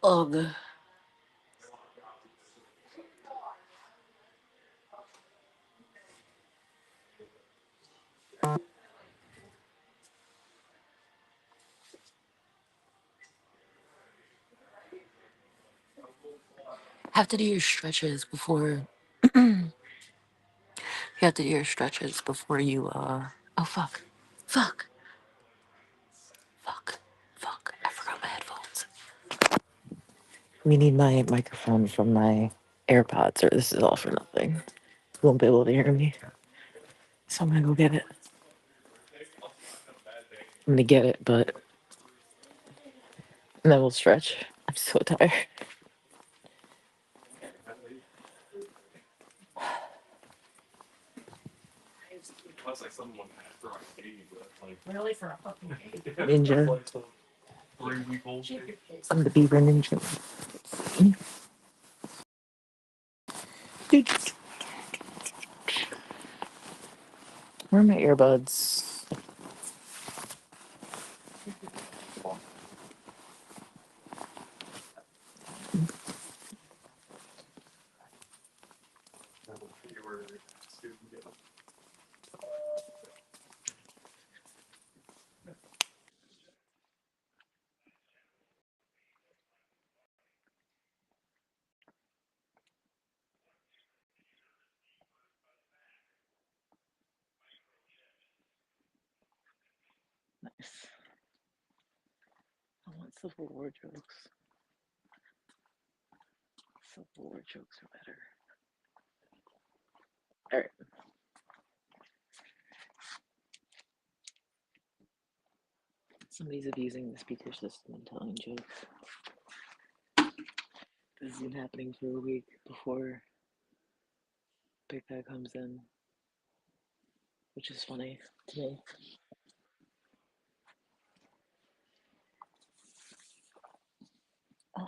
Ugh. Have to do your stretches before. You have to do your stretches before you. Oh fuck, fuck, fuck, fuck! I forgot my headphones. We need my microphone from my AirPods, or this is all for nothing. You won't be able to hear me, so I'm gonna go get it. I'm gonna get it, but and then we'll stretch. I'm so tired. Ninja. I'm the beaver ninja. Dude, where are my earbuds? Nice. I want Civil War jokes. Civil War jokes are better. Alright. Somebody's abusing the speaker system and telling jokes. This has been happening for a week before Big Guy comes in, which is funny to me. Oh.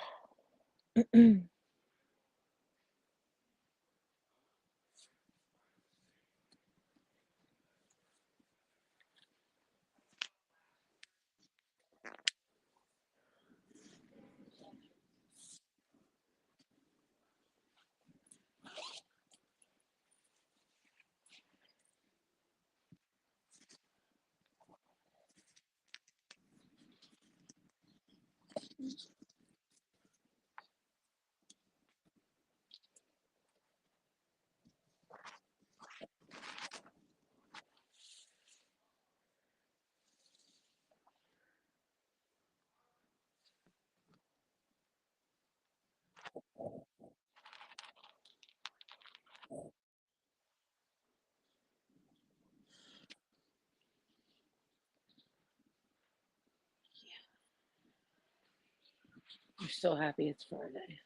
You're so happy it's Friday.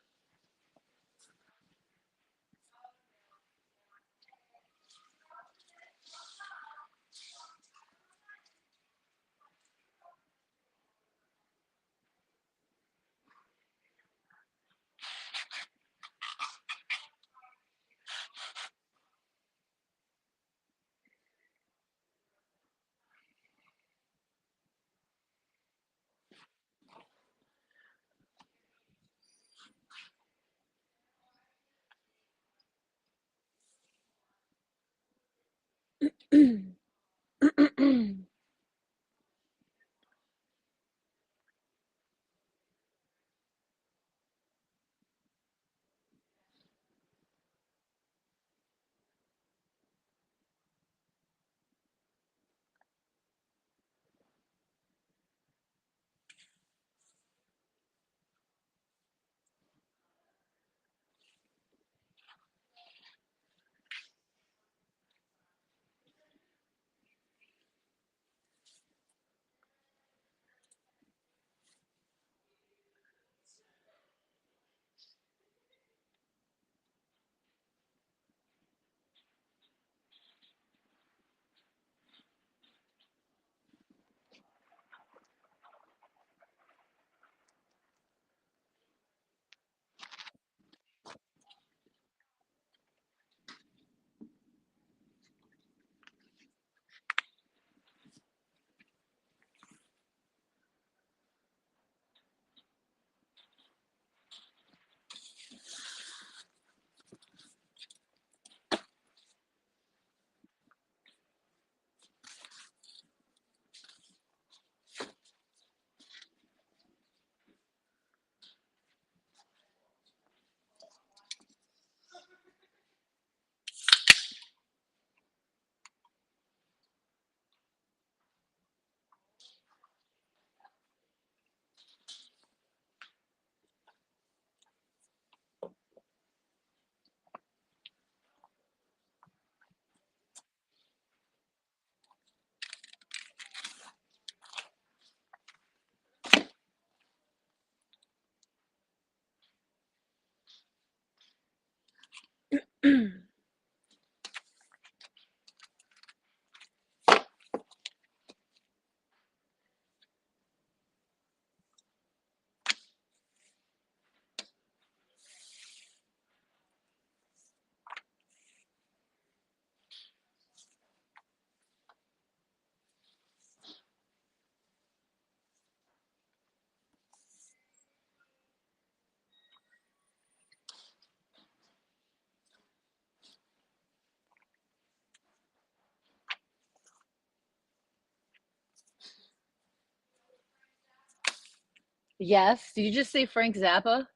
Yes. Did you just say Frank Zappa?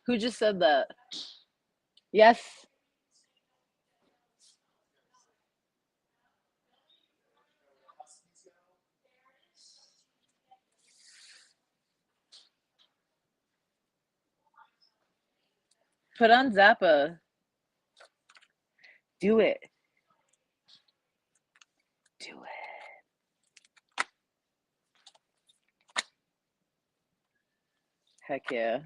Who just said that? Yes. Put on Zappa. Do it. Do it. Heck yeah.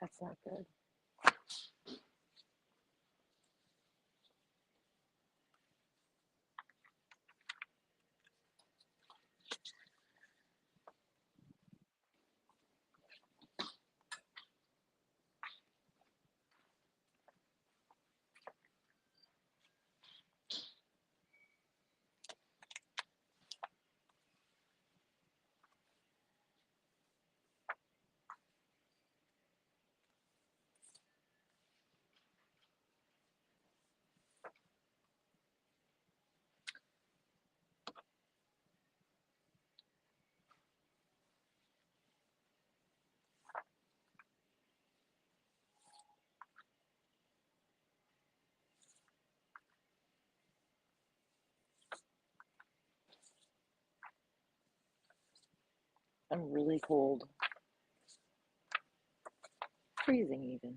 That's not good. I'm really cold. Freezing even.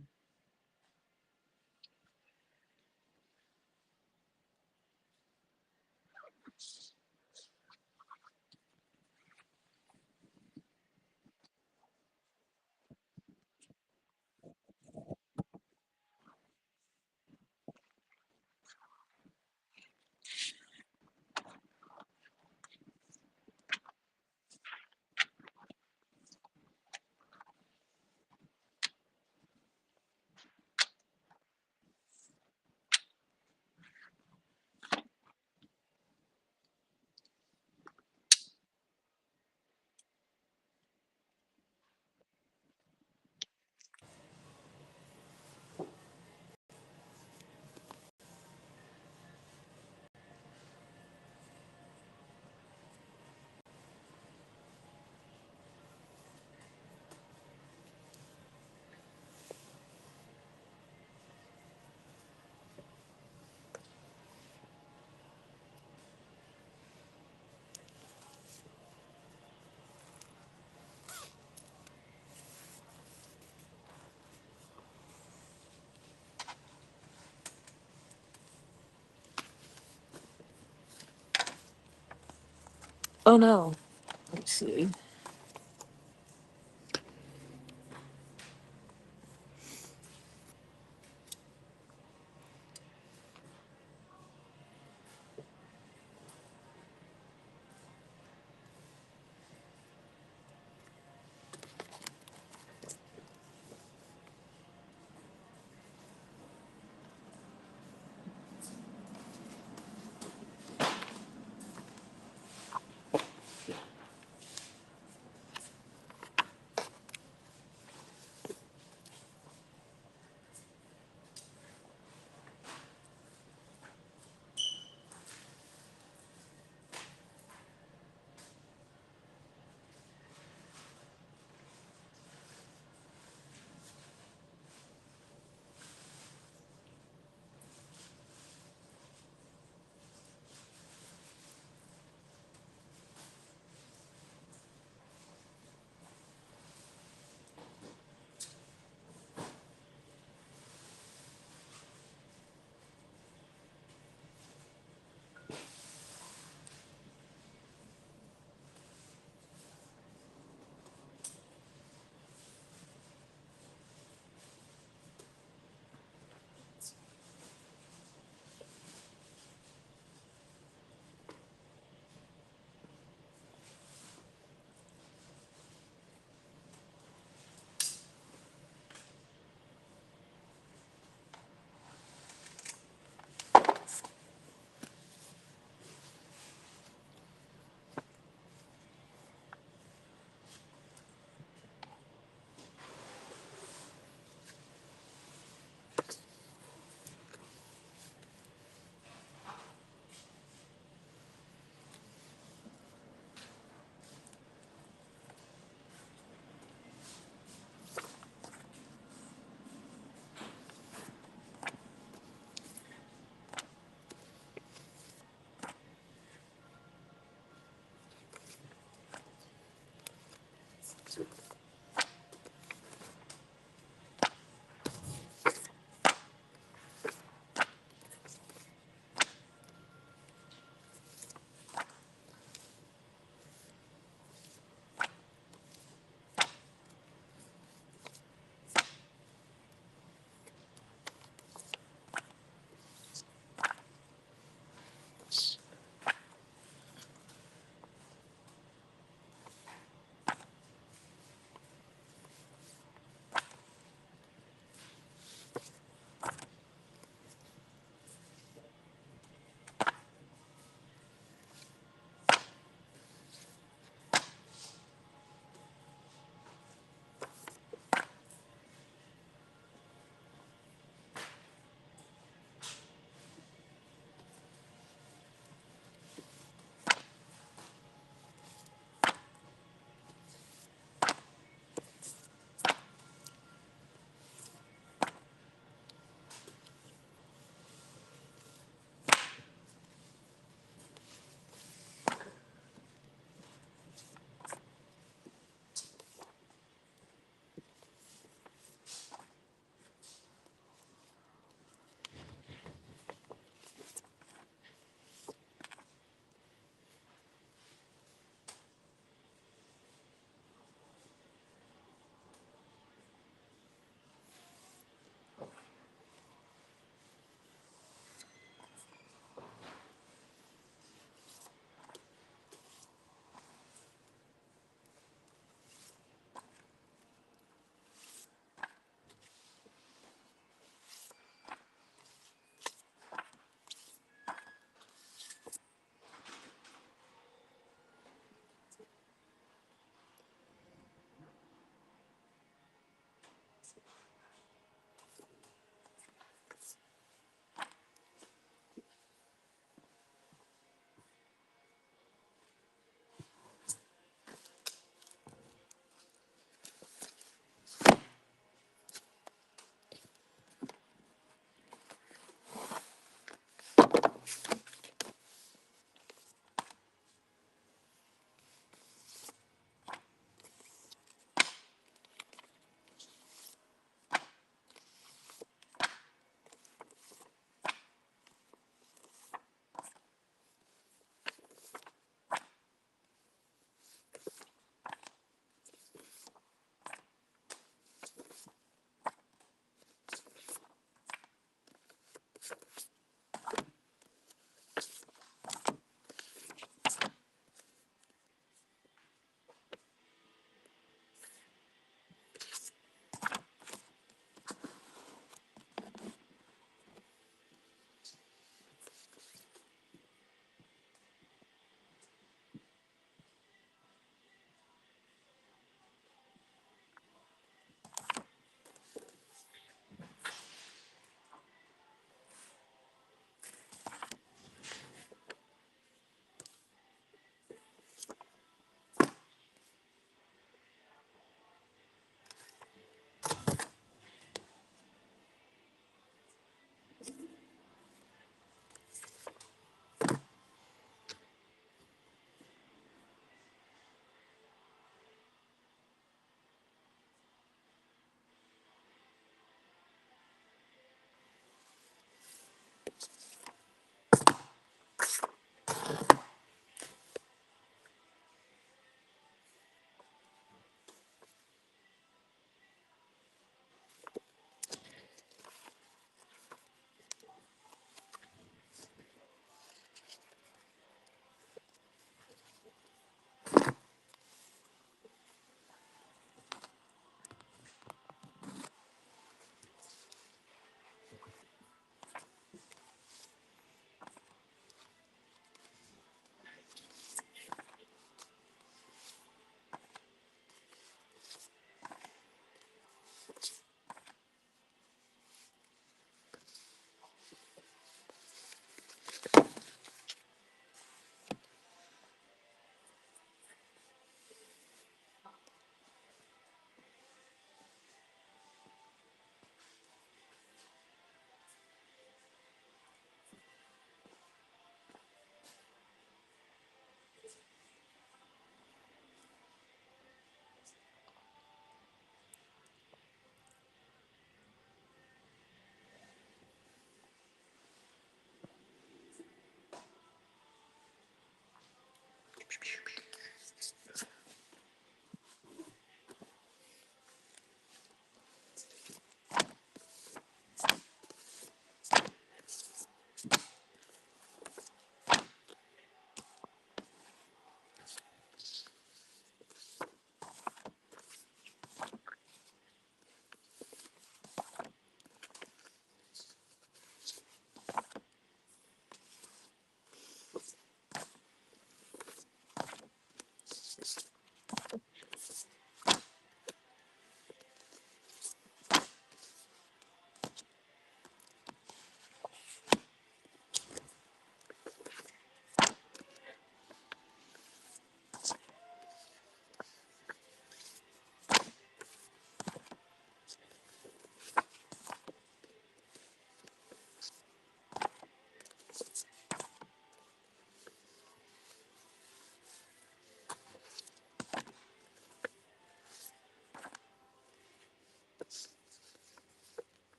Oh no. Let's see.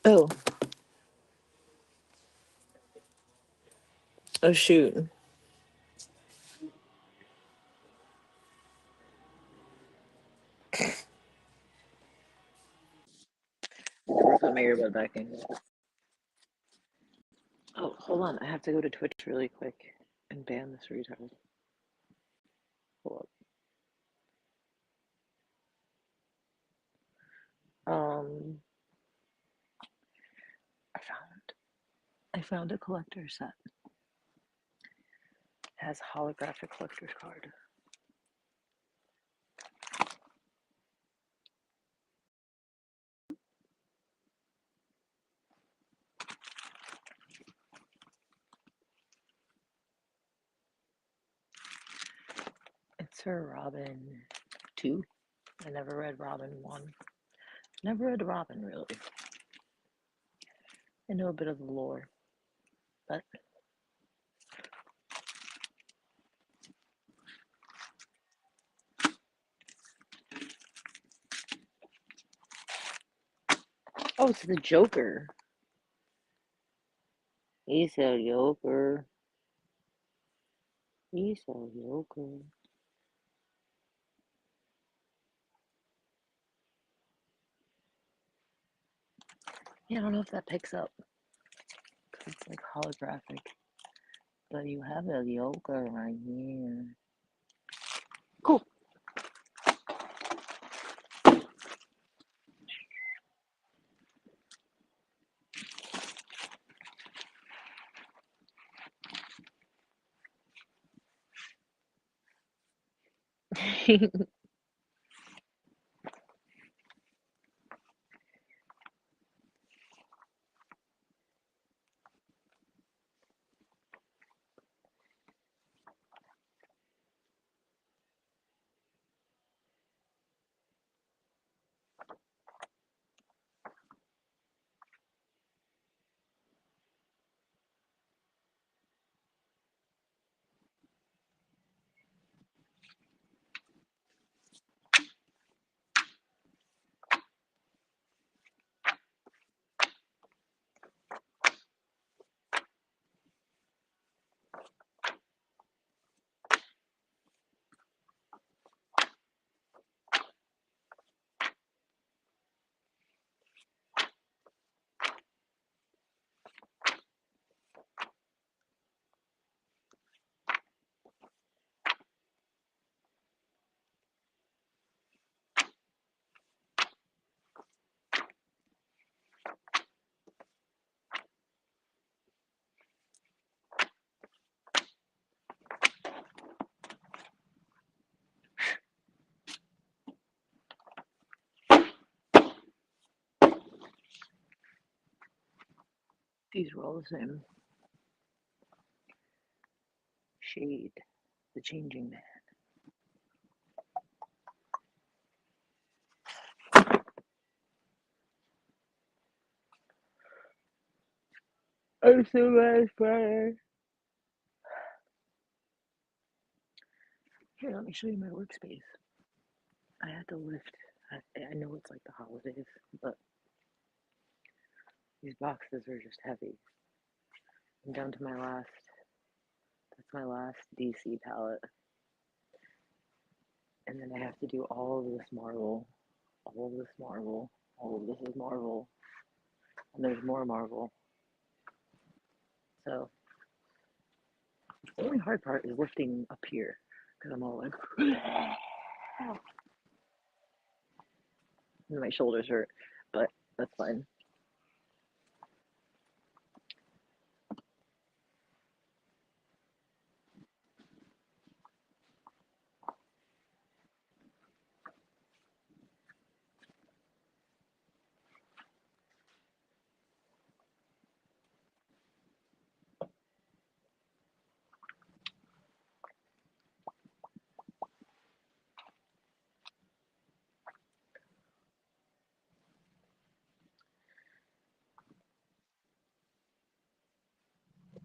Oh, oh shoot. Put my earbud back in. Oh, hold on. I have to go to Twitch really quick and ban this retard. Hold up. I found a collector set. It has holographic collector's card. It's for Robin 2. I never read Robin 1. Never read Robin, really. I know a bit of the lore, but oh, it's the Joker. He's a Joker. He's a Joker. Yeah, I don't know if that picks up. It's like holographic. But you have a Joker right here. Cool. These were all the same. Shade, the changing man. I'm so glad it's Friday. Here, let me show you my workspace. I had to lift. I know it's like the holidays, but these boxes are just heavy. I'm down to my last. That's my last DC palette. And then I have to do all of this Marvel. All of this Marvel. All of this is Marvel. And there's more Marvel. So the only hard part is lifting up here. Because I'm all like, and my shoulders hurt. But that's fine.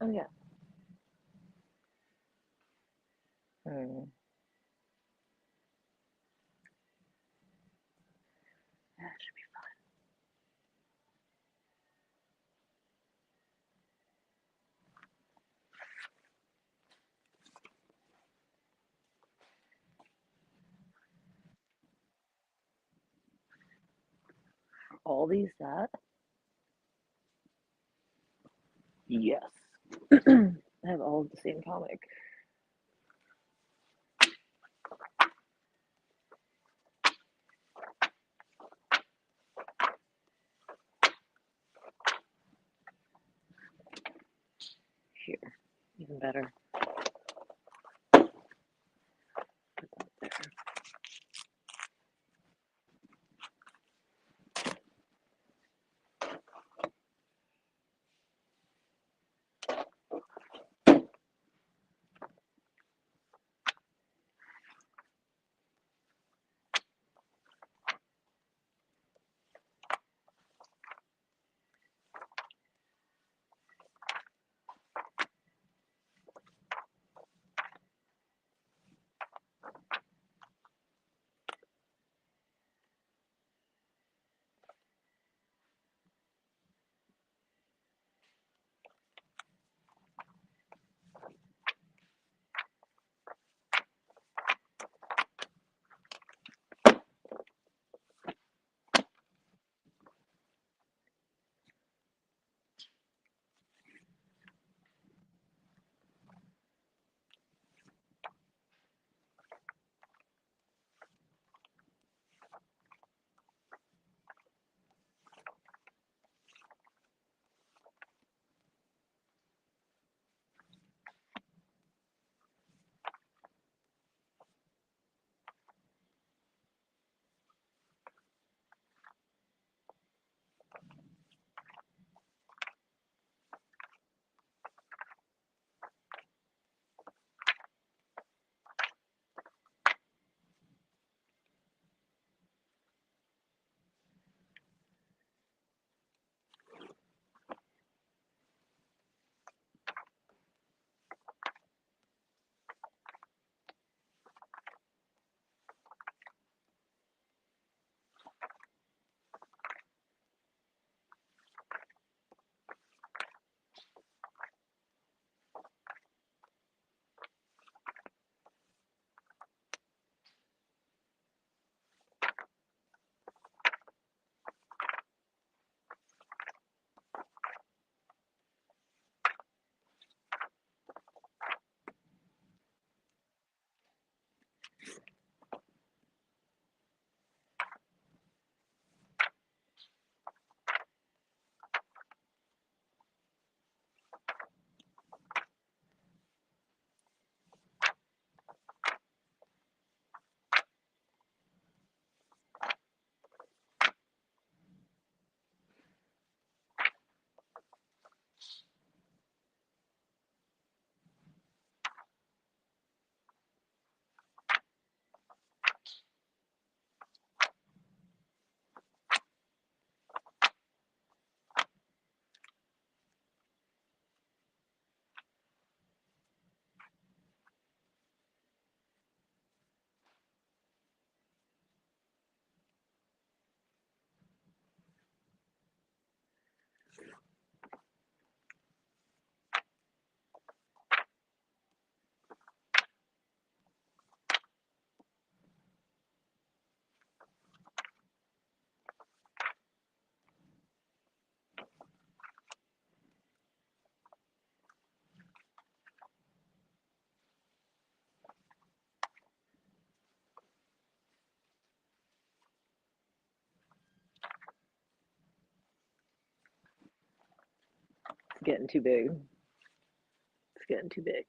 Oh, yeah. That should be all these that? Yes. I have all of the same comic. Here. Even better. Put that there. getting too big. It's getting too big.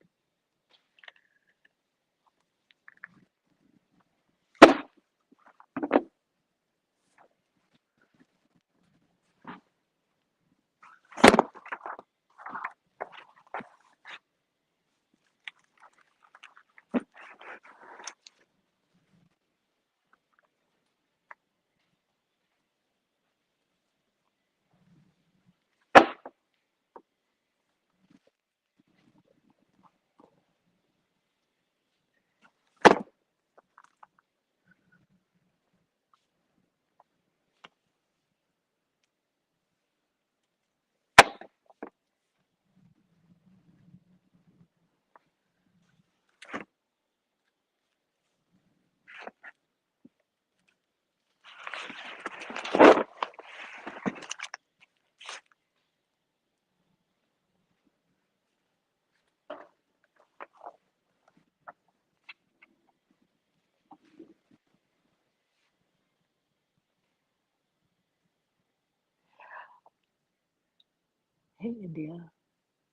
Hey, India.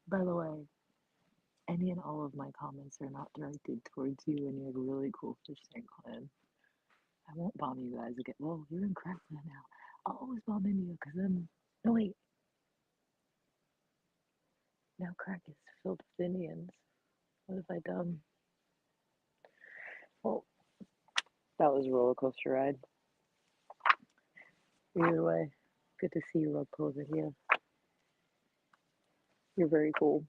By the way, any and all of my comments are not directed towards you and your really cool fish tank clan. I won't bomb you guys again. Well, you're in Crackland now. I'll always bomb India because then. No, wait. Now Crack is filled with Indians. What have I done? Well, that was a roller coaster ride. Either way, good to see you, Love Clover here. You're very cool.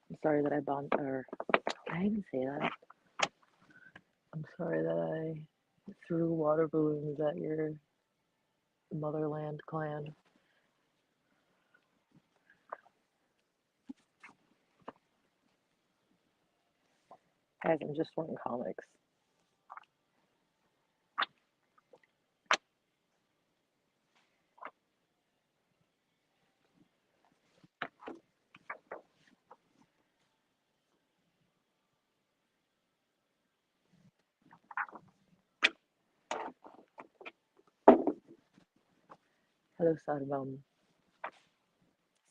I'm sorry that I bombed, or I didn't say that. I'm sorry that I threw water balloons at your motherland clan. Guys, I'm just learning comics. Hello, Sarvam.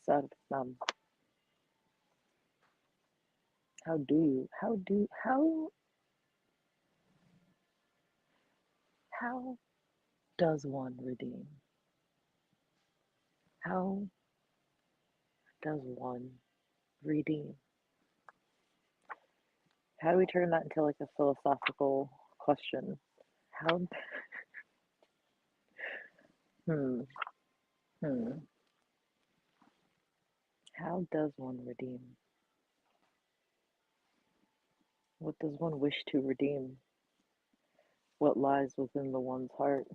Sarvam. How does one redeem? How does one redeem? How do we turn that into like a philosophical question? How, hmm, how does one redeem? What does one wish to redeem? What lies within the one's heart?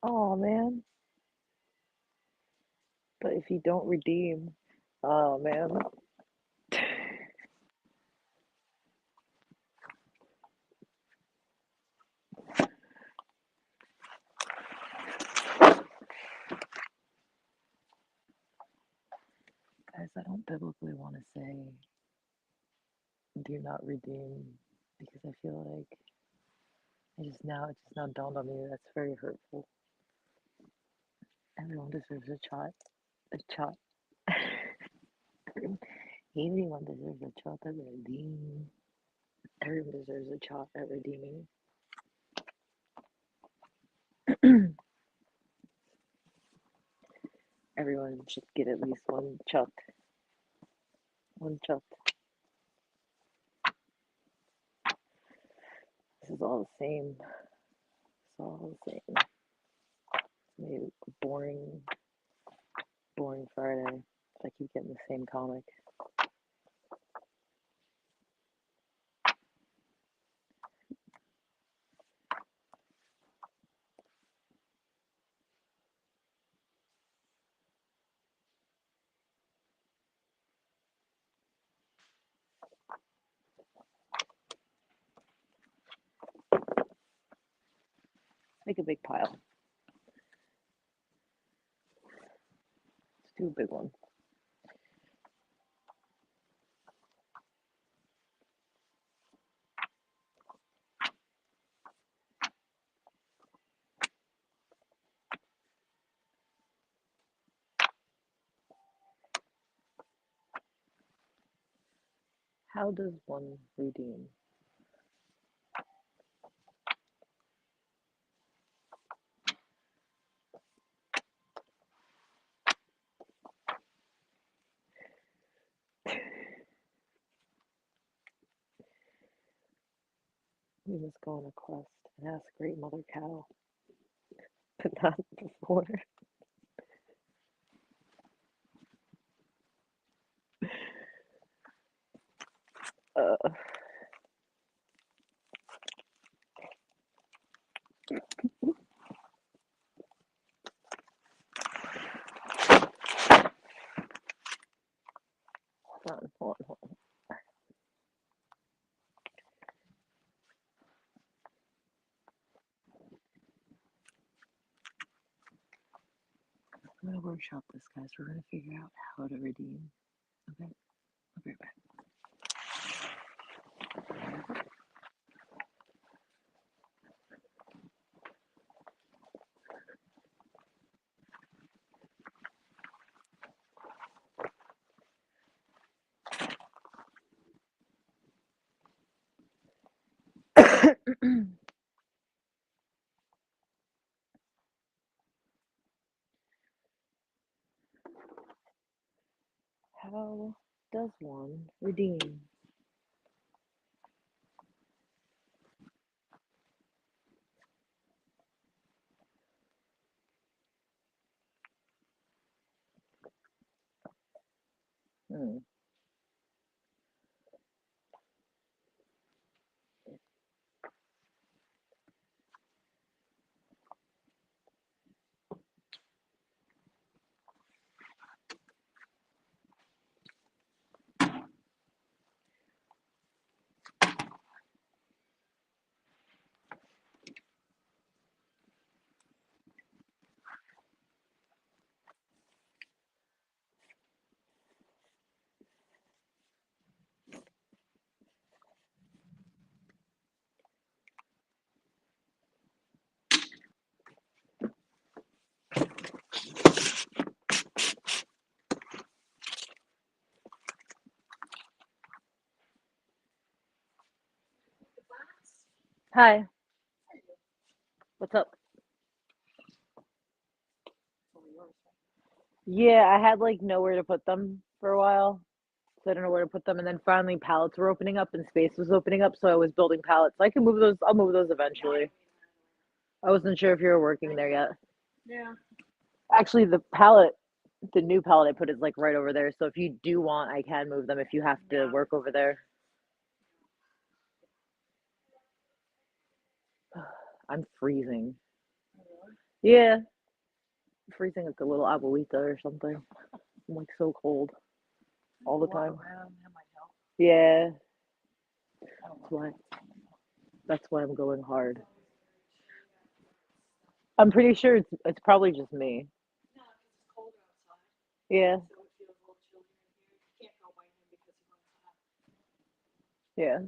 Oh man, but if you don't redeem, oh man. Guys, I don't biblically want to say do not redeem because I feel like it just now dawned on me that's very hurtful. Everyone deserves a shot. A shot. Everyone deserves a shot at redeeming. Everyone deserves a shot at redeeming. Everyone should get at least one shot. One shot. This is all the same. It's all the same. Maybe a boring Friday. I keep getting the same comic. Make a big pile. Let's do a big one. How does one redeem? We must go on a quest and ask Great Mother Cow, but not before. Uh, hold on. I'm gonna workshop this, guys. We're gonna figure out how to redeem. Okay, I'll be right back. How does one redeem? Hmm. Hi. What's up? Yeah, I had like nowhere to put them for a while. So I don't know where to put them. And then finally pallets were opening up and space was opening up, so I was building pallets. I can move those. I'll move those eventually. I wasn't sure if you were working there yet. Yeah. Actually, the new pallet I put is like right over there. So if you do want, I can move them if you have to work over there. I'm freezing. Yeah, I'm freezing like a little abuelita or something. I'm like so cold all the time. Yeah, that's why. That's why I'm going hard. I'm pretty sure it's probably just me. No, it's colder outside, Yeah, so it feels a little chilly in here. You can't go by him because he runs hot. yeah.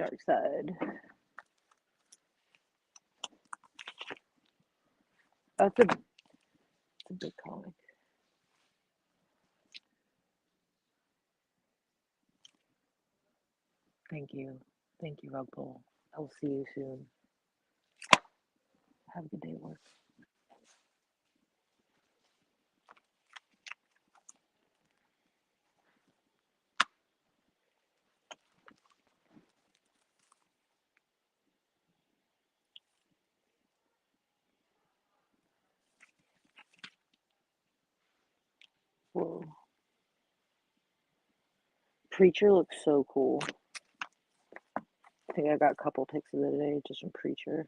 Dark Side. Oh, it's a big comic. Thank you. Thank you, Rug Pull. I will see you soon. Have a good day at work. Whoa. Preacher looks so cool. I think I got a couple pics of it today just from Preacher.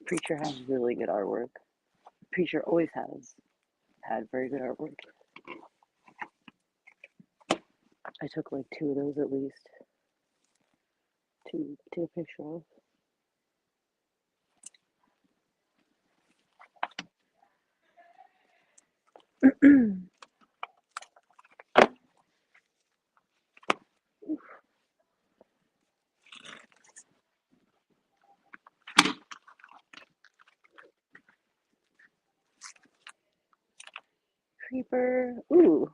Preacher has really good artwork. Preacher always has had very good artwork. I took like 2 of those at least to take a picture of. Creeper. Ooh.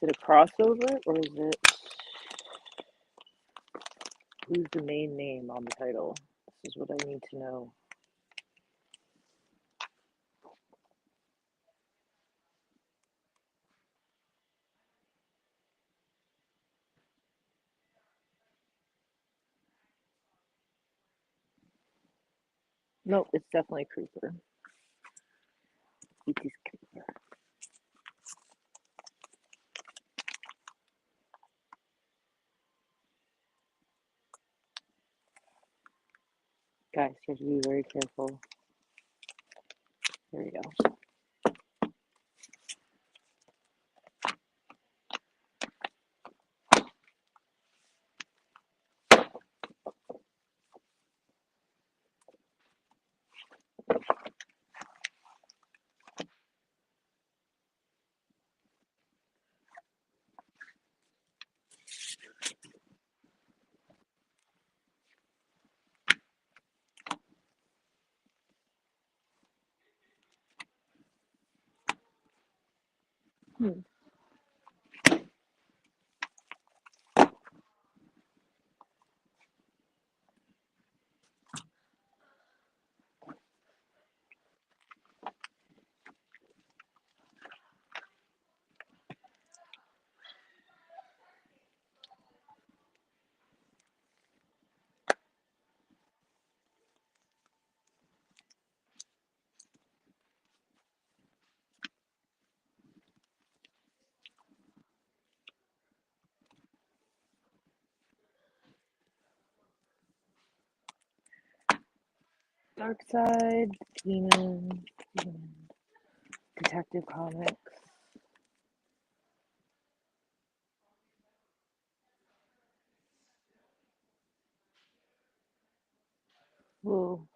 Is it a crossover or is it who's the main name on the title? This is what I need to know. No, it's definitely Creeper. It is Creeper. Guys, you have to be very careful. There we go. Dark Side, Demon, Detective Comics. Whoa.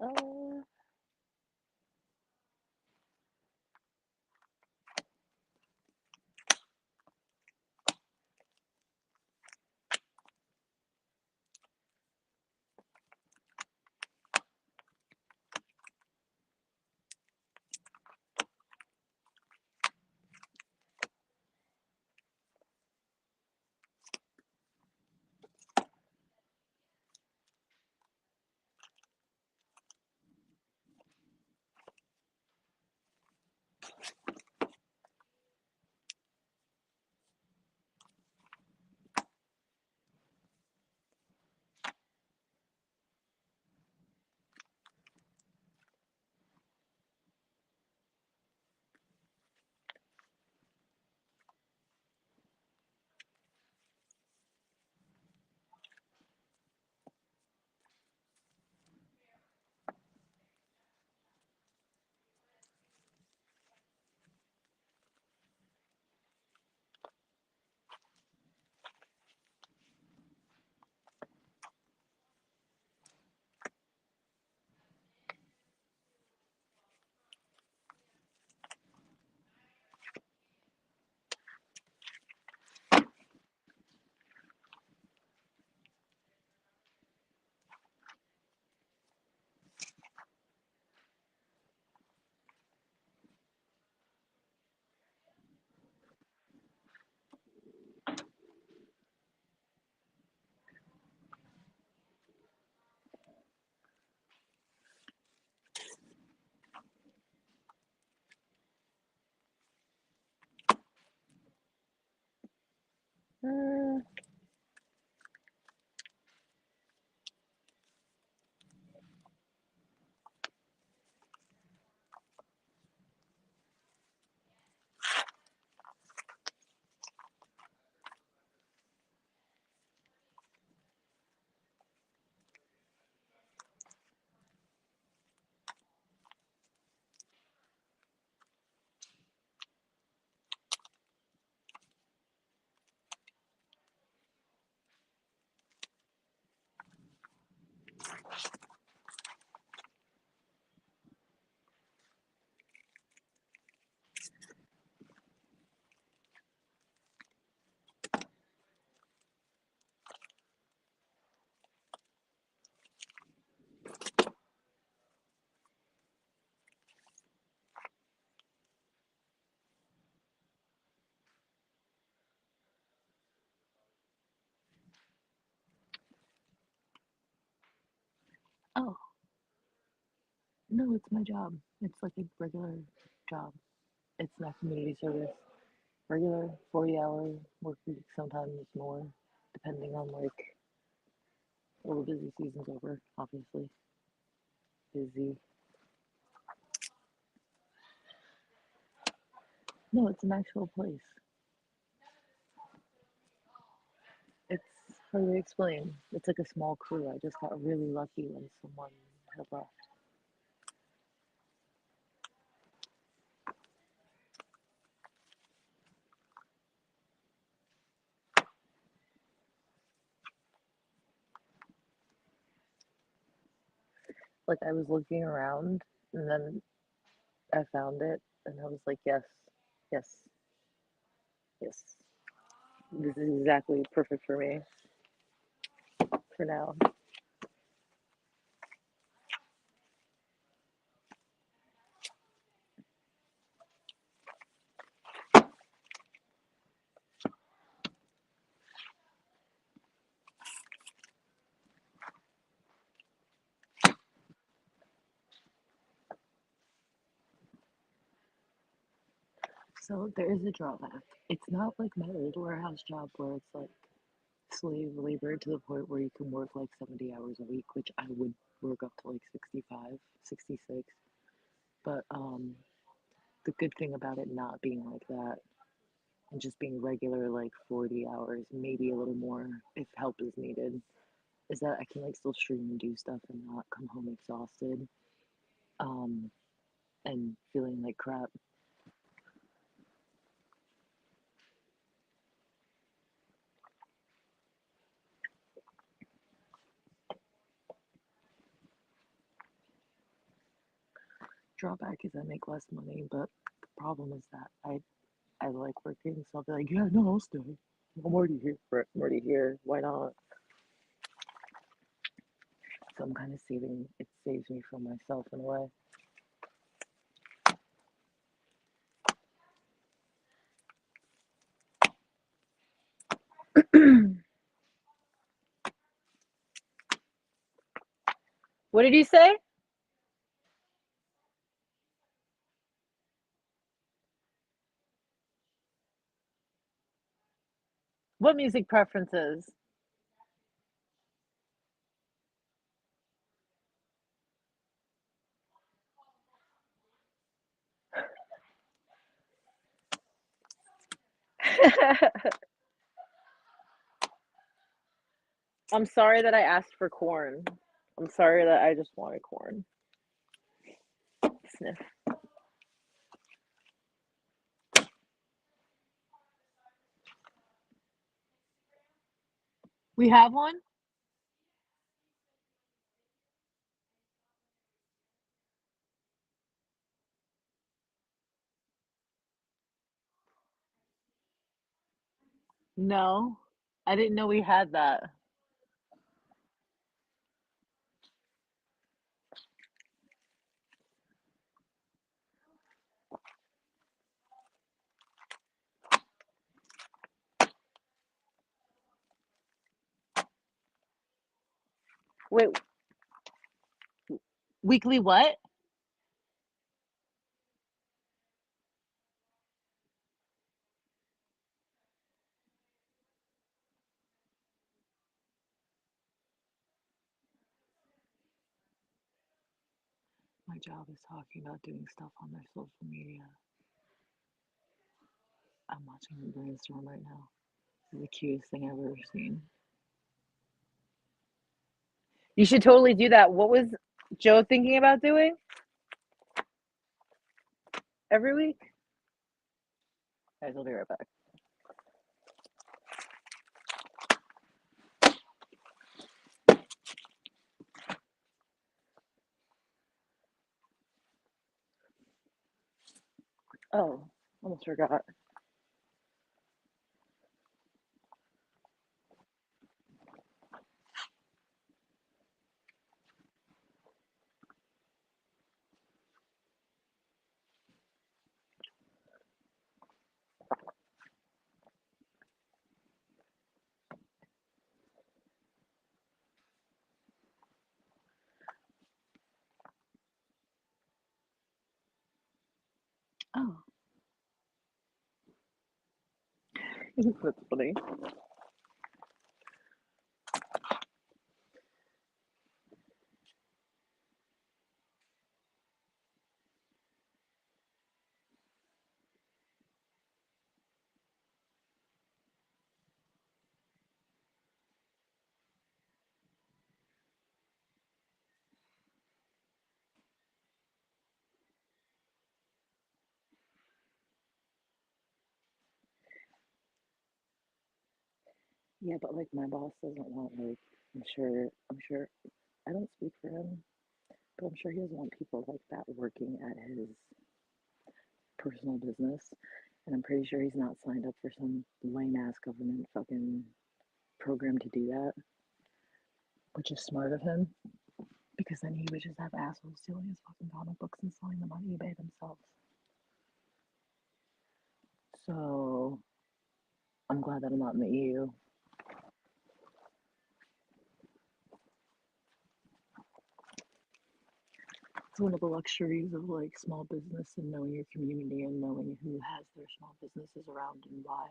Uh, uh, oh, no, it's my job. It's like a regular job. It's not community service. regular 40-hour work week, sometimes more, depending on like, well, the busy season's over, obviously. Busy. No, it's an actual place. It's hard to explain. It's like a small crew. I just got really lucky when someone had left. Like I was looking around and then I found it and I was like, yes, yes, yes. This is exactly perfect for me for now. So there is a drawback. It's not like my old warehouse job where it's like slave labor to the point where you can work like 70 hours a week, which I would work up to like 65, 66. But the good thing about it not being like that and just being regular like 40 hours, maybe a little more if help is needed, is that I can like still stream and do stuff and not come home exhausted um and feeling like crap. Drawback is I make less money, but the problem is that I like working, so I'll be like, yeah, no, I'll stay. I'm already here. I'm already here. Why not? So I'm kind of saving. It saves me from myself in a way. What did you say? What music preferences? I'm sorry that I asked for corn. I'm sorry that I just wanted corn. Sniff. We have one? No. I didn't know we had that. Wait, weekly what? My job is talking about doing stuff on their social media. I'm watching them brainstorm right now. This is the cutest thing I've ever seen. You should totally do that. What was Joe thinking about doing every week? Guys, I'll be right back. Oh, almost forgot. Oh, That's funny. Yeah, but like my boss doesn't want like I'm sure I don't speak for him, but I'm sure he doesn't want people like that working at his personal business. And I'm pretty sure he's not signed up for some lame ass government fucking program to do that, which is smart of him because then he would just have assholes stealing his fucking comic books and selling them on eBay themselves. So I'm glad that I'm not in the EU. It's one of the luxuries of like small business and knowing your community and knowing who has their small businesses around and why.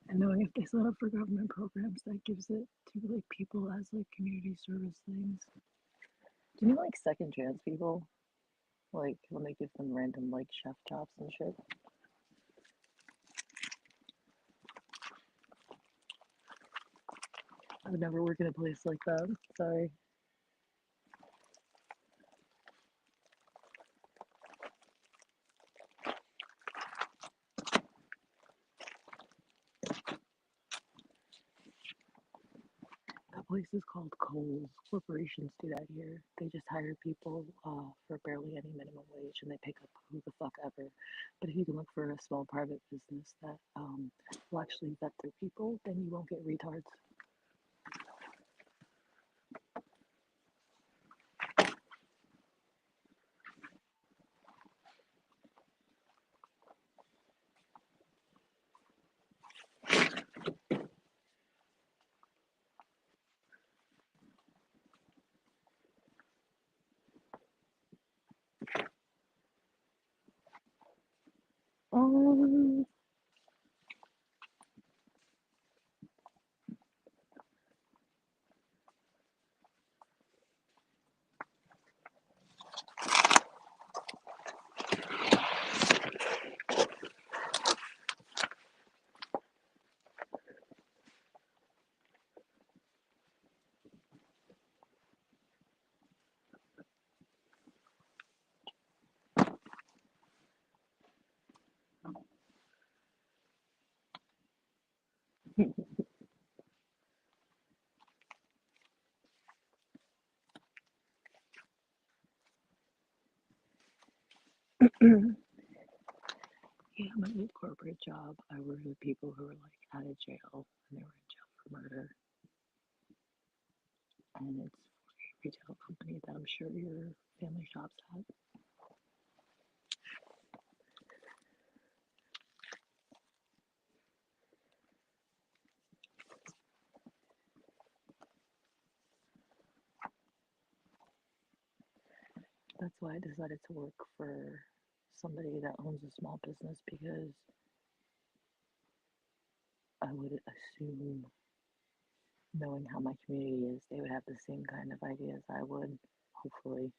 And knowing if they sign up for government programs, that gives it to like people as like community service things. Do you know like second chance people? Like when they give them random like chef jobs and shit. I would never work in a place like that. Sorry. That place is called Kohl's. Corporations do that here. They just hire people for barely any minimum wage and they pick up who the fuck ever. But if you can look for a small private business that will actually vet their people, then you won't get retards. Um, yeah, my old corporate job, I worked with people who were like out of jail and they were in jail for murder. And it's a retail company that I'm sure your family shops at. That's why I decided to work for somebody that owns a small business because I would assume, knowing how my community is, they would have the same kind of ideas I would, hopefully,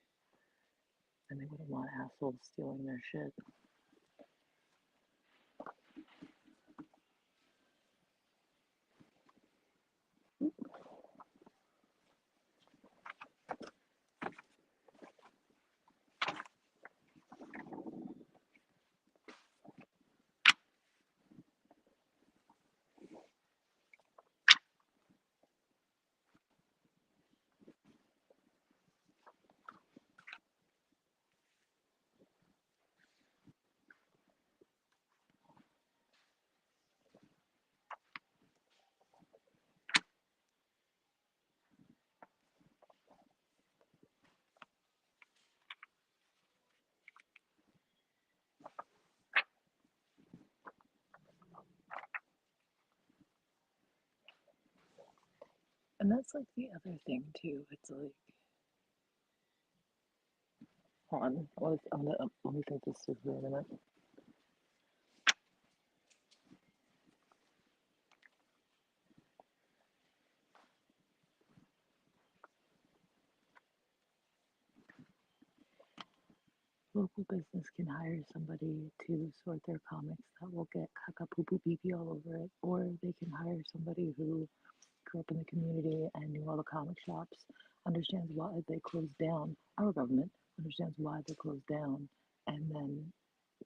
and they wouldn't want assholes stealing their shit. And that's like the other thing too. It's like, hold on, let me think this through for a minute. local business can hire somebody to sort their comics that will get caca poo poo pee pee all over it, or they can hire somebody who grew up in the community and knew all the comic shops, understands why they closed down. Our government understands why they closed down, and then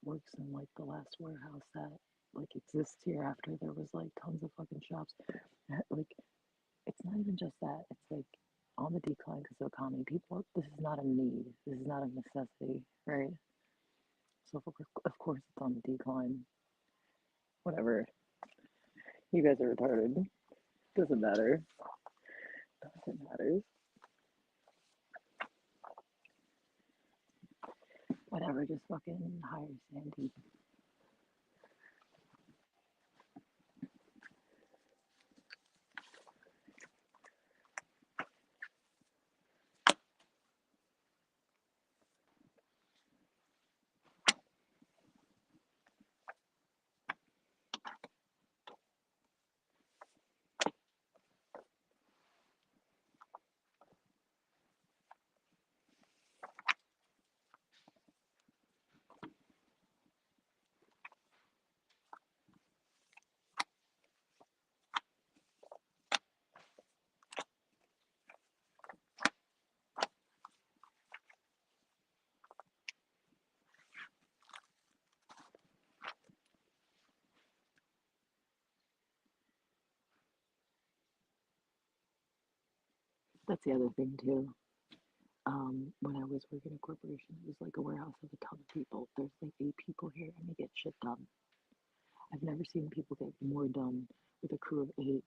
works in like the last warehouse that like exists here after there was like tons of fucking shops. Like it's not even just that. It's like on the decline because of the economy. People, this is not a need. This is not a necessity, right? So of course it's on the decline. Whatever. You guys are retarded. Doesn't matter. Nothing matters. Whatever. Just fucking hire Sandy. That's the other thing too. When I was working at a corporation, it was like a warehouse of a ton of people. There's like 8 people here and they get shit done. I've never seen people get more done with a crew of 8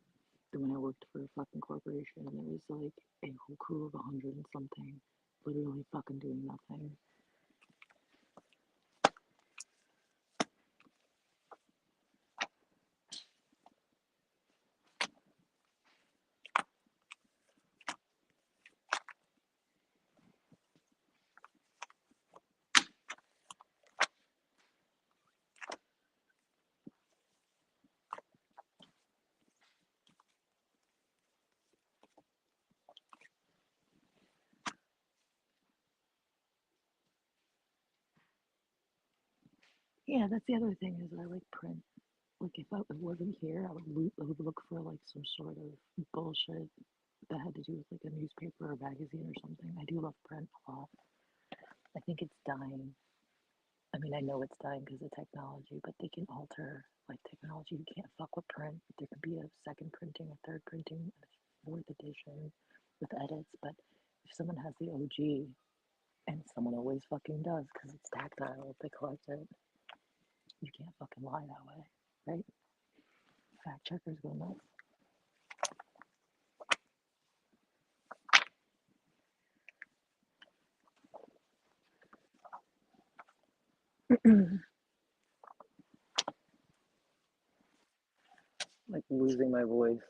than when I worked for a fucking corporation and there was like a whole crew of 100 and something literally fucking doing nothing. Yeah, that's the other thing is I like print. Like if it wasn't here, I would look for like some sort of bullshit that had to do with like a newspaper or magazine or something. I do love print a lot. I think it's dying. I mean, I know it's dying because of technology, but they can alter like technology. You can't fuck with print. There could be a second printing, a third printing, a fourth edition with edits. But if someone has the OG, and someone always fucking does because it's tactile, if they collect it, you can't fucking lie that way, right? Fact checkers go nuts. Like losing my voice.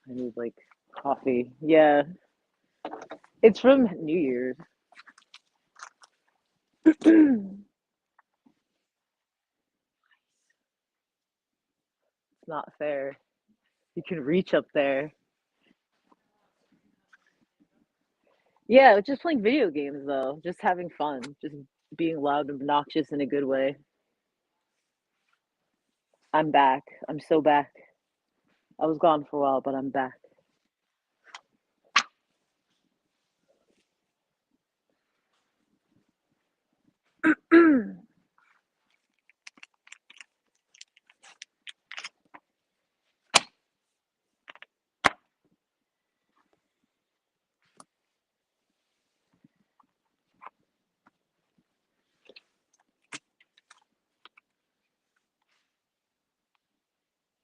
I need like coffee. Yeah, it's from New Year's. It's not fair. You can reach up there. Yeah, just playing video games though. Just having fun. Just being loud and obnoxious in a good way. I'm back. I'm so back. I was gone for a while, but I'm back.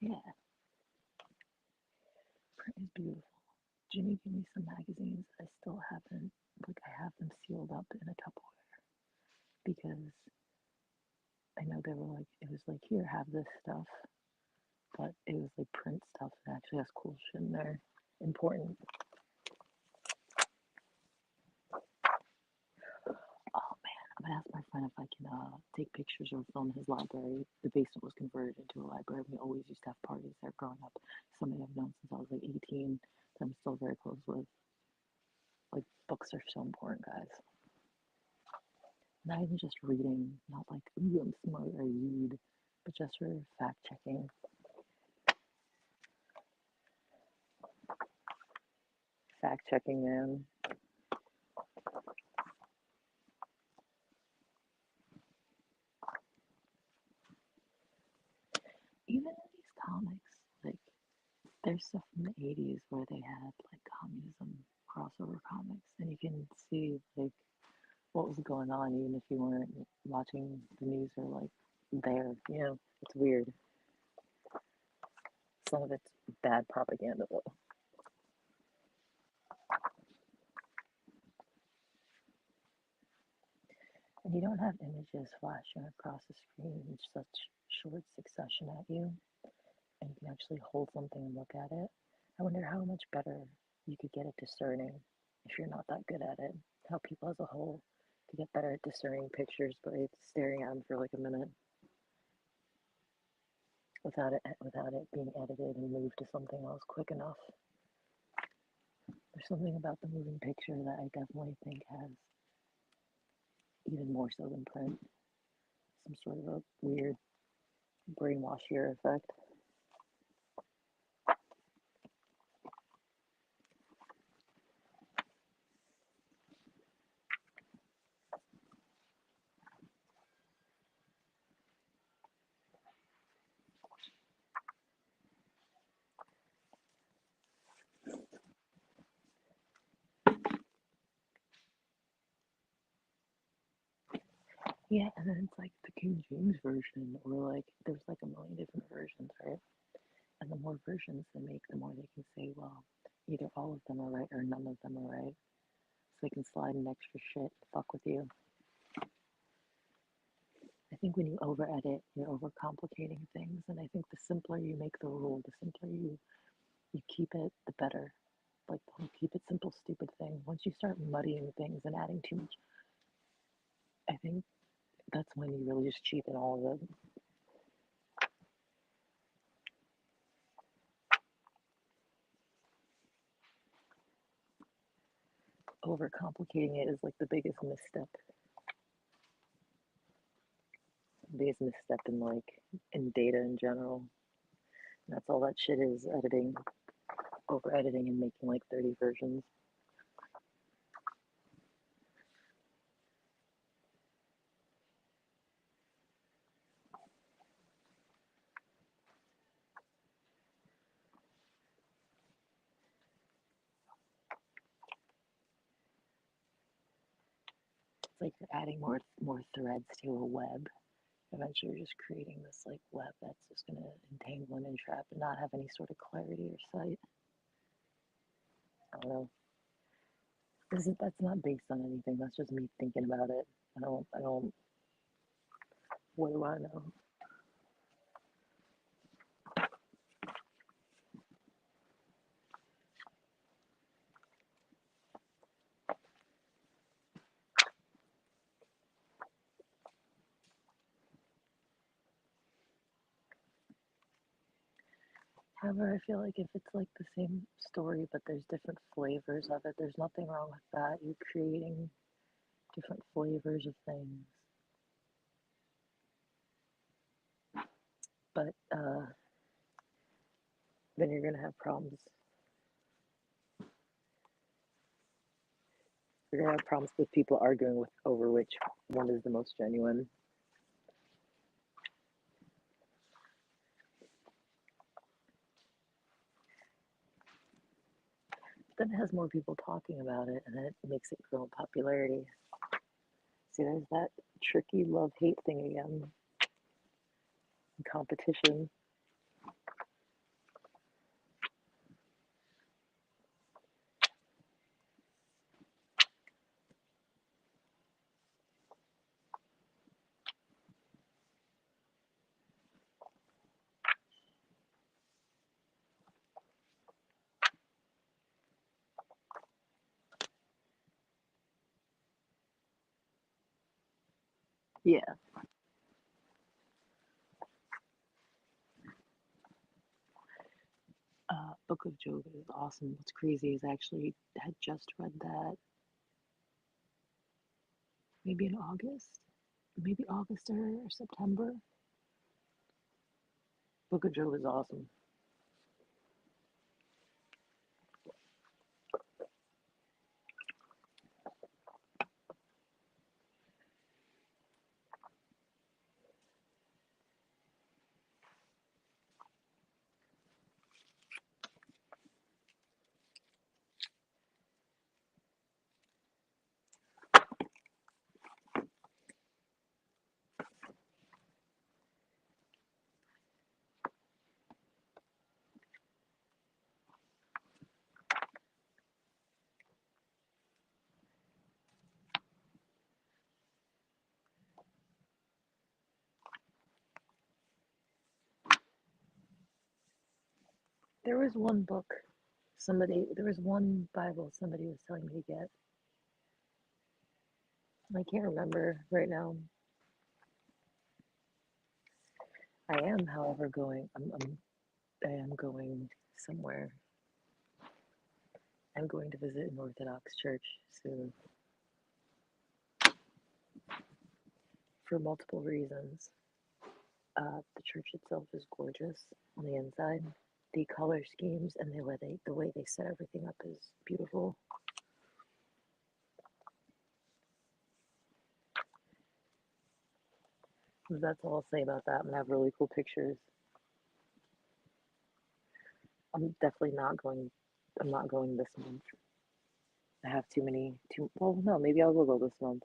Yeah, print is beautiful. Jimmy gave me some magazines. I still haven't, like, I have them sealed up in a Tupperware because I know they were like, it was like, here, have this stuff. But it was like print stuff that actually has cool shit in there. Important. Oh man, I'm gonna ask my friend if I can take pictures or film his library. The basement was converted into a library. We always used to have parties there growing up. Somebody I've known since I was like 18 that I'm still very close with. Like books are so important, guys. Not even just reading, not like, ooh, I'm smart, I read, but just for fact checking. Fact checking, man. Even in these comics, like, there's stuff from the 80s where they had like communism crossover comics, and you can see like what was going on even if you weren't watching the news or like there. You know, it's weird. Some of it's bad propaganda though. And you don't have images flashing across the screen in such short succession at you, and you can actually hold something and look at it. I wonder how much better you could get at discerning if you're not that good at it. How people as a whole could get better at discerning pictures by staring at them for like a minute without it being edited and moved to something else quick enough. There's something about the moving picture that I definitely think has even more so than print some sort of a weird brainwash ear effect. Yeah, and then it's like the King James version, or like there's like a million different versions, right? And the more versions they make, the more they can say, well, either all of them are right or none of them are right. So they can slide in extra shit to fuck with you. I think when you over edit, you're over complicating things, and I think the simpler you make the rule, the simpler you keep it, the better. Like the whole keep it simple, stupid thing. Once you start muddying things and adding too much, I think that's when you really just cheapen all of it. Overcomplicating it is like the biggest misstep. Biggest misstep in like in data in general. And that's all that shit is, editing, over editing and making like 30 versions. It's like you're adding more threads to a web. Eventually you're just creating this like web that's just gonna entangle and entrap and not have any sort of clarity or sight. I don't know. That's not based on anything. That's just me thinking about it. I don't what do I know? However, I feel like if it's like the same story but there's different flavors of it, there's nothing wrong with that. You're creating different flavors of things. But then you're gonna have problems. You're gonna have problems with people arguing with over which one is the most genuine. Then it has more people talking about it, and then it makes it grow in popularity. See, there's that tricky love-hate thing again. Competition. Yeah. Book of Job is awesome. What's crazy is I actually had just read that maybe in August, maybe August or September. Book of Job is awesome. There was one book, there was one Bible somebody was telling me to get. I can't remember right now. I am, however, I am going somewhere. I'm going to visit an Orthodox church soon for multiple reasons. The church itself is gorgeous on the inside. The color schemes and the way they set everything up is beautiful. That's all I'll say about that. I'm gonna have really cool pictures. I'm definitely not going. I'm not going this month. I have well, no, maybe I'll go this month.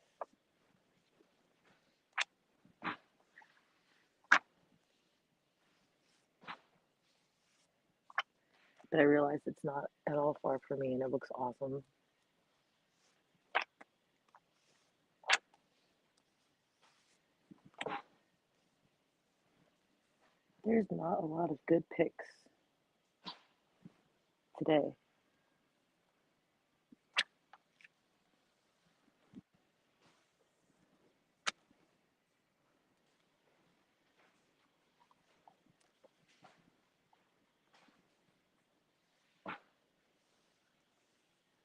But I realize it's not at all far from me and it looks awesome. There's not a lot of good pics today.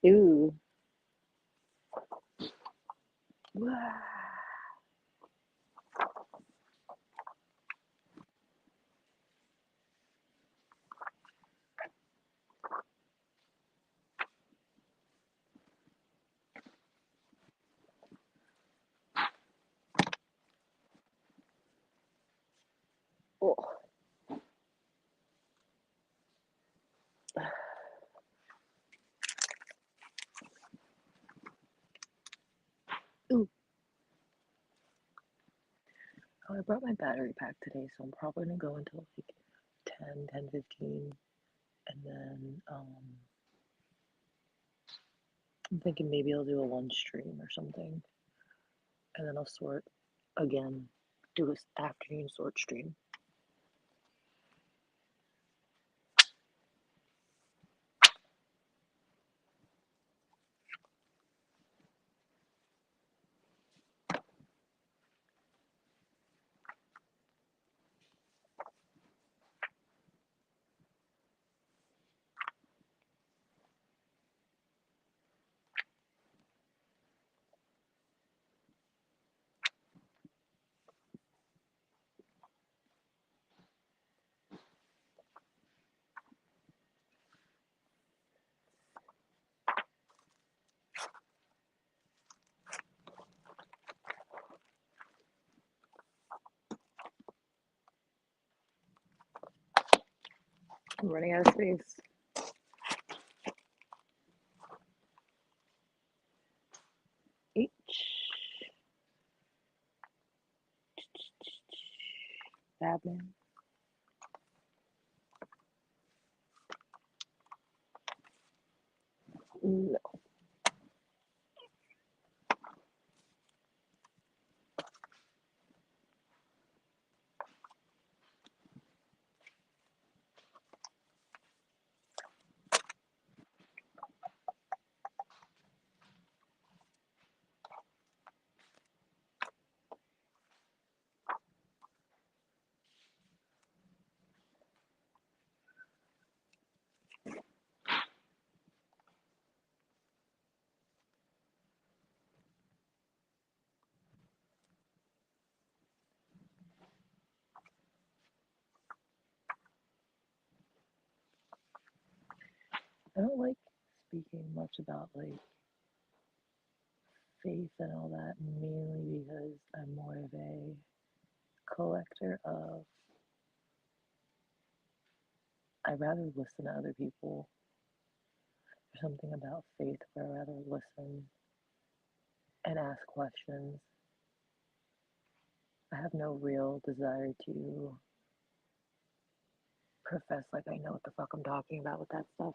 Ooh. Oh. Ooh. Oh, I brought my battery pack today, so I'm probably gonna go until like 10:15, and then I'm thinking maybe I'll do a lunch stream or something, and then I'll sort again, do this afternoon sort stream. I'm running out of space. H. Babin. No. I don't like speaking much about like faith and all that, mainly because I'm more of a collector of, I'd rather listen to other people. There's something about faith where I'd rather listen and ask questions. I have no real desire to profess like I know what the fuck I'm talking about with that stuff.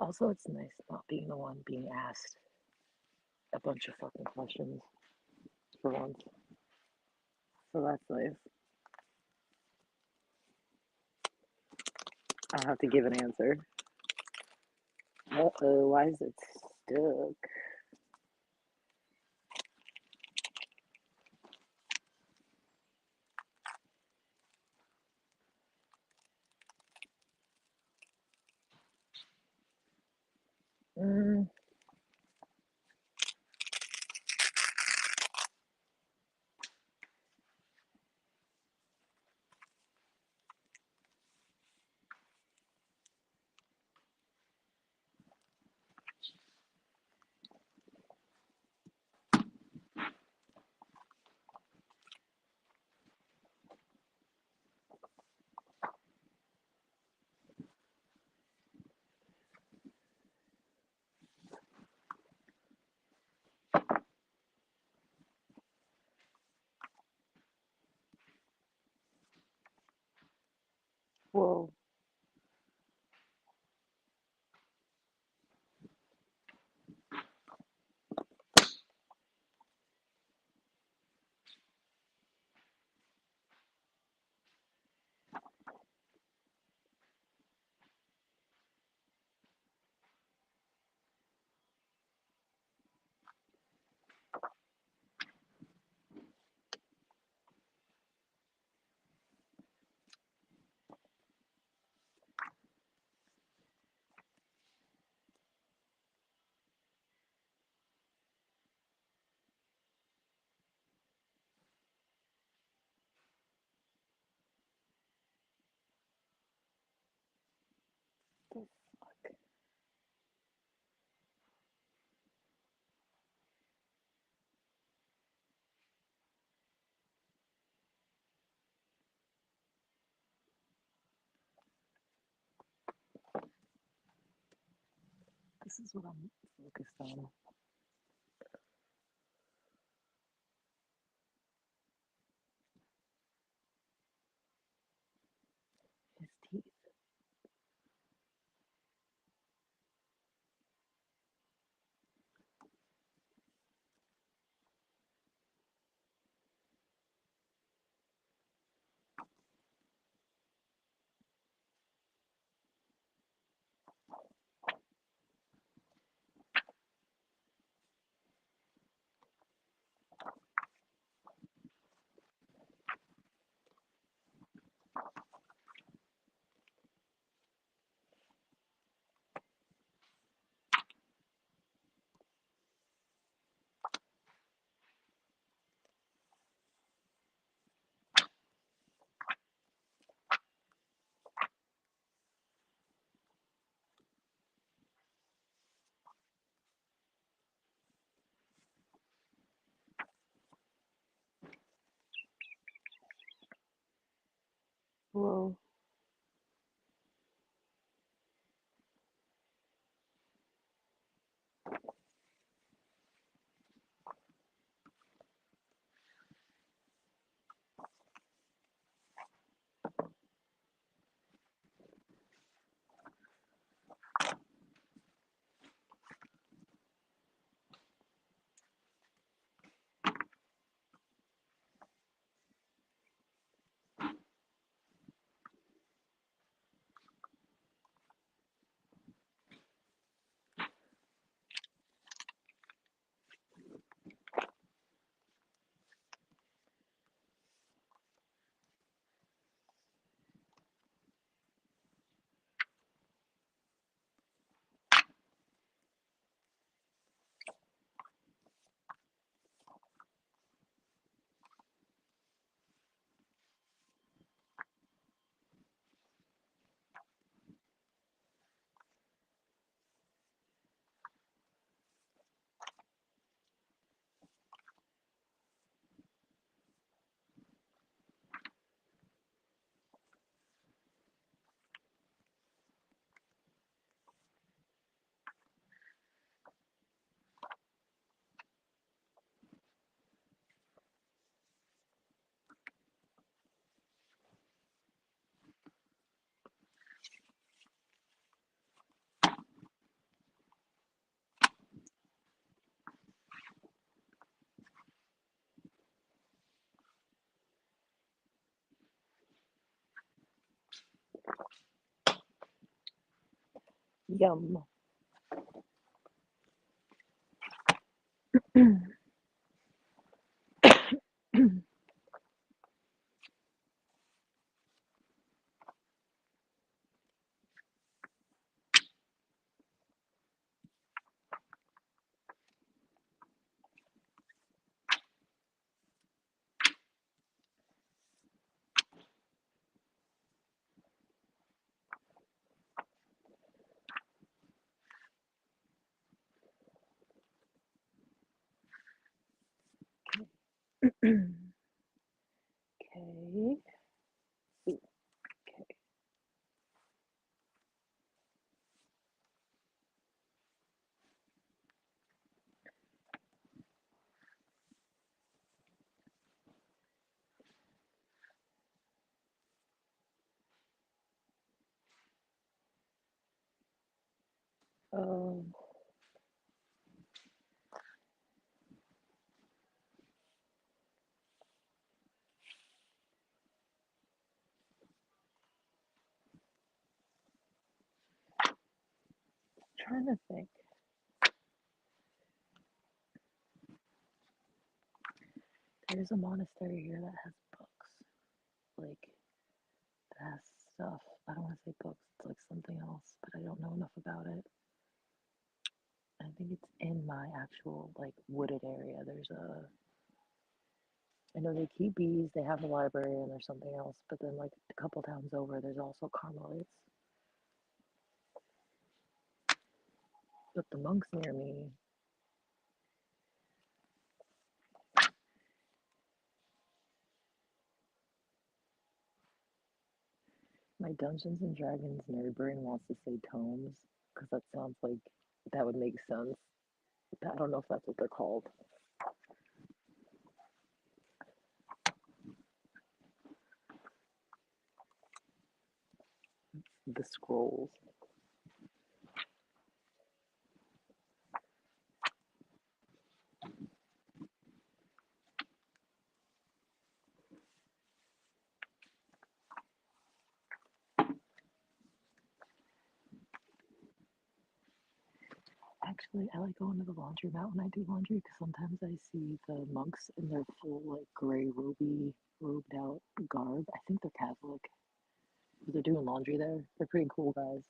Also, it's nice not being the one being asked a bunch of fucking questions for once. So that's nice. I don't have to give an answer. Uh-oh, why is it stuck? Mm, whoa. The fuck? This is what I'm focused on. His teeth. Whoa. Yum. Okay. Ooh, okay. Um, trying to think. There's a monastery here that has books. Like, it has stuff. I don't want to say books, it's like something else, but I don't know enough about it. I think it's in my actual, like, wooded area. I know they keep bees, they have a library, and there's something else, but then, like, a couple towns over, there's also Carmelites. But the monks near me, my Dungeons and Dragons nerd brain wants to say tomes, because that sounds like that would make sense. I don't know if that's what they're called. The scrolls. Actually, I like going to the laundromat when I do laundry because sometimes I see the monks in their full, like, gray, robed out garb. I think they're Catholic. But they're doing laundry there. They're pretty cool guys.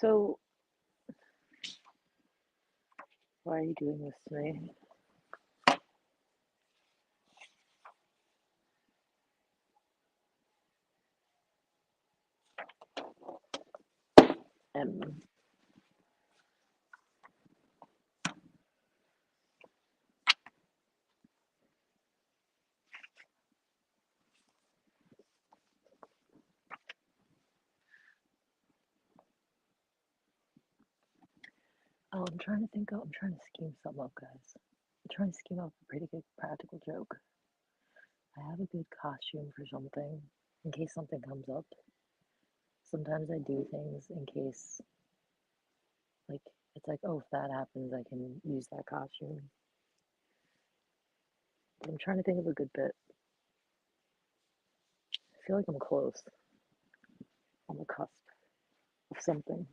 So, why are you doing this to me? M. Oh, I'm trying to scheme something up, guys. I'm trying to scheme up a pretty good practical joke. I have a good costume for something in case something comes up. Sometimes I do things in case, like, it's like, oh, if that happens, I can use that costume. But I'm trying to think of a good bit. I feel like I'm close, on the cusp of something.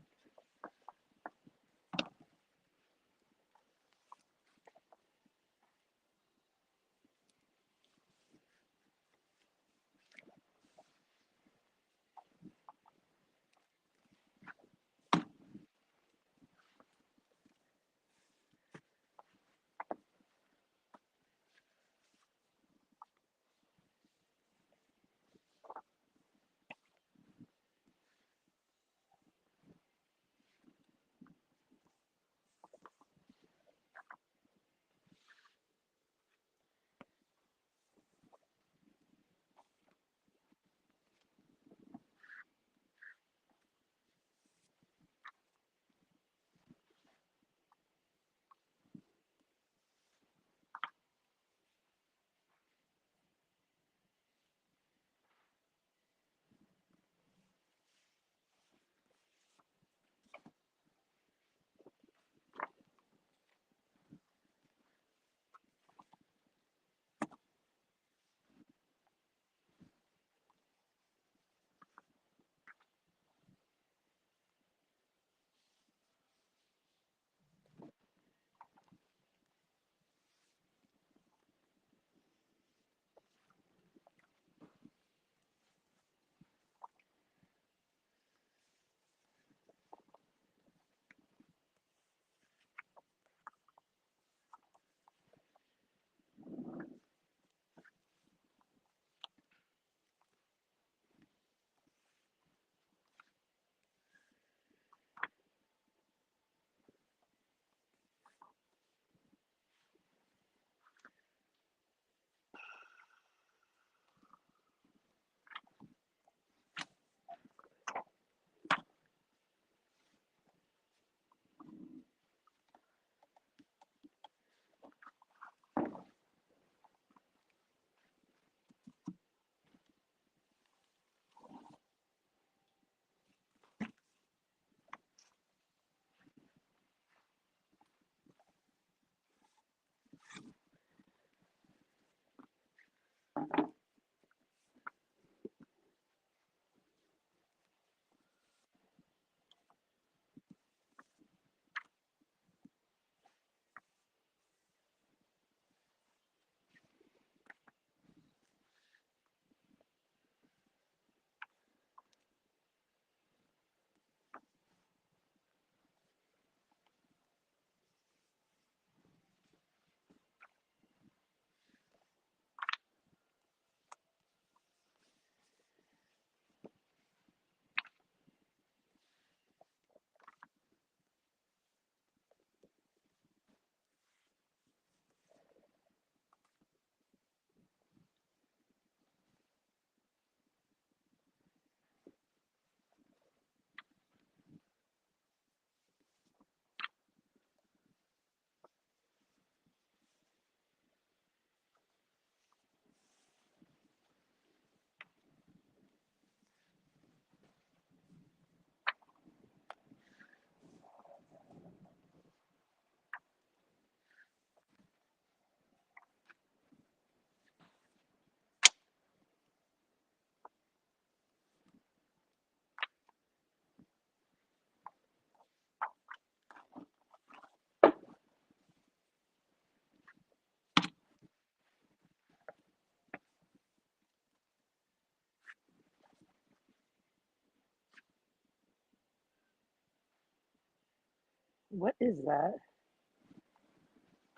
What is that?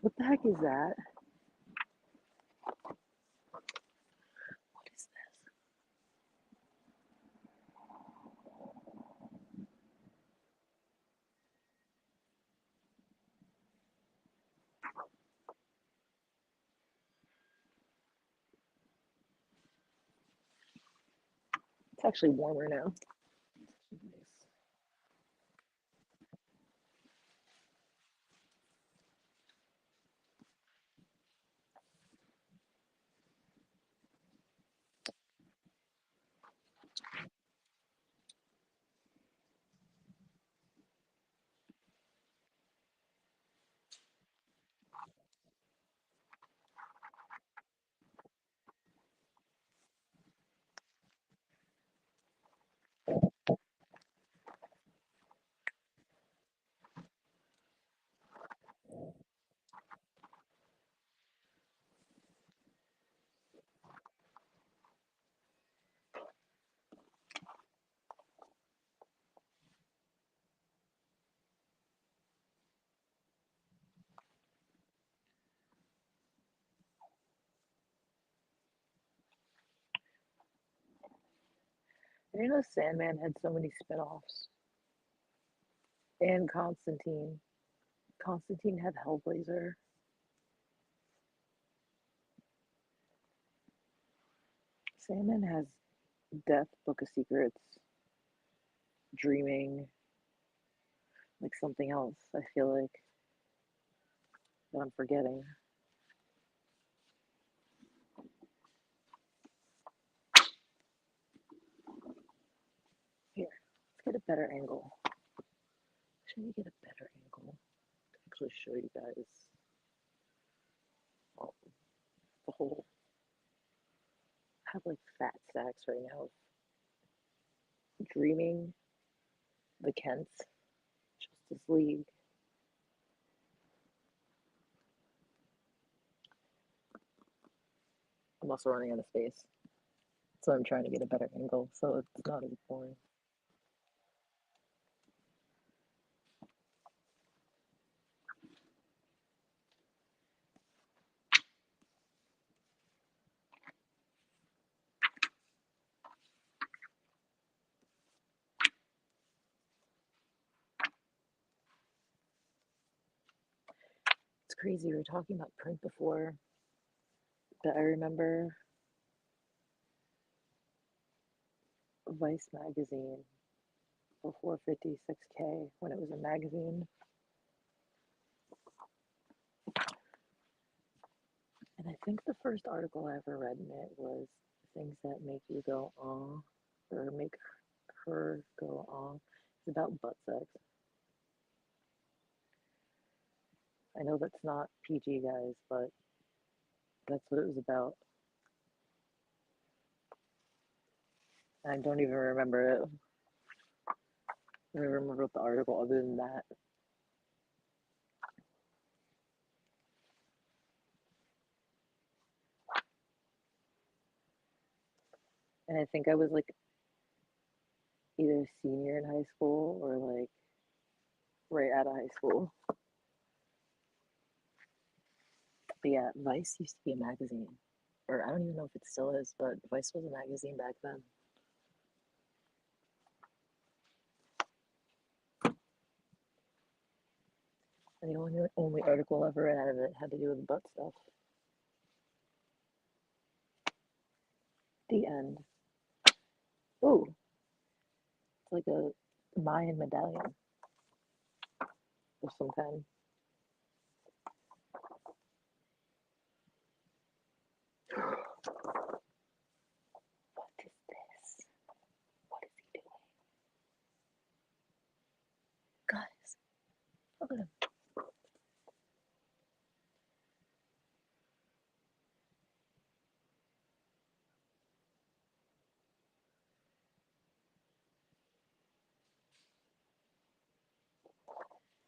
What the heck is that? What is this? It's actually warmer now. Nice. I didn't know Sandman had so many spin-offs. And Constantine. Constantine had Hellblazer. Sandman has Death, Book of Secrets, Dreaming, like something else, I feel like, that I'm forgetting. Here, let's get a better angle. Should we get a better angle to actually show you guys the whole. I have like fat stacks right now of Dreaming, The Kents, Justice League. I'm also running out of space, so I'm trying to get a better angle so it's not as boring. It's crazy. We were talking about print before, but I remember Vice magazine before 56K when it was a magazine. And I think the first article I ever read in it was things that make you go, oh, or make her go, oh. It's about butt sex. I know that's not PG, guys, but that's what it was about. And I don't even remember it. I don't even remember what the article other than that. And I think I was like either senior in high school or like right out of high school. But yeah, Vice used to be a magazine. Or I don't even know if it still is, but Vice was a magazine back then. And the only article I ever read out of it had to do with butt stuff. The end. Ooh, it's like a Mayan medallion of some kind. What is this? What is he doing? Guys, look at him.